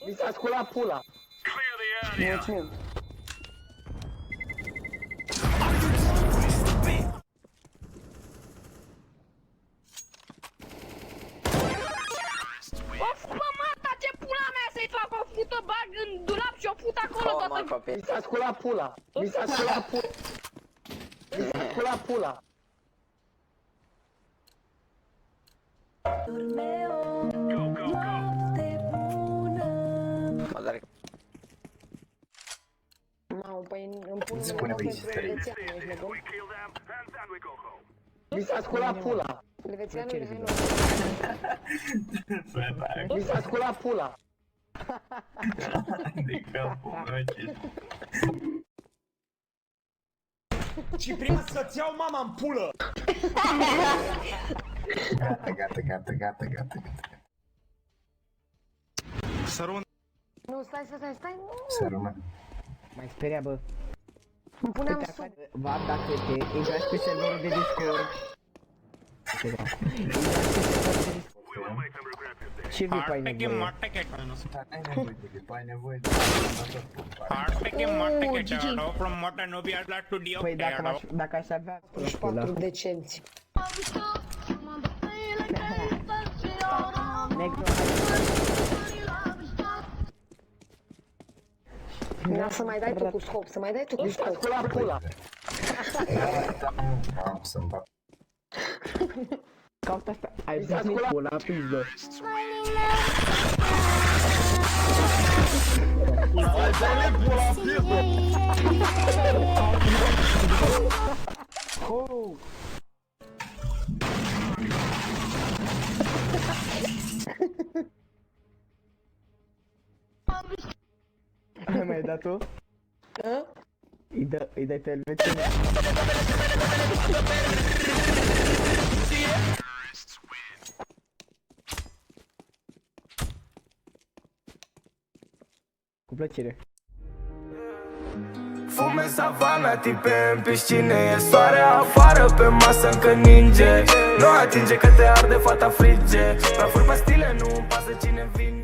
Mi s-a sculat pula. Mulțumim. Of, bă, mata, ce pula mea să-i fac o fută, bag în dulap și o fut acolo Oh, toată... mă, copil. Mi s-a sculat pula. Mi s-a sculat pula. Mi s-a sculat pula. Mă doare. Mamă, păi îmi pun Spune, băi, pentru Levețianu, ești nebun? Mi s-a sculat pula. Levețianu, hai nu. Mi s-a sculat pula. De capul meu, ce... Și prima să-ți iau mama în pulă! Gata. Nu, stai, nu! Să rămân. Mai speria, bă. Îmi puneam sub. Va, dacă te intrați pe serverul de Discord. Ce vii pe ai nevoie? Ai nevoie de Păi dacă aș avea... 4 decenți. Necro, Da, să mai dai tu cu scop, să mai dai tu cu Mi s-a scop. sculat pula. Am să-mi bag. caută asta. Ai zis nici pula, pizdă. Ai dai pula, piză. Oh! Ai mai dat-o? Îi dai pe Elvețianu. Cu plăcere. Fume savana, tipe în piscine. E soare afară, pe masă încă ninge. Nu atinge că te arde, fata frige. La furi pastile, nu-mi pasă cine vine.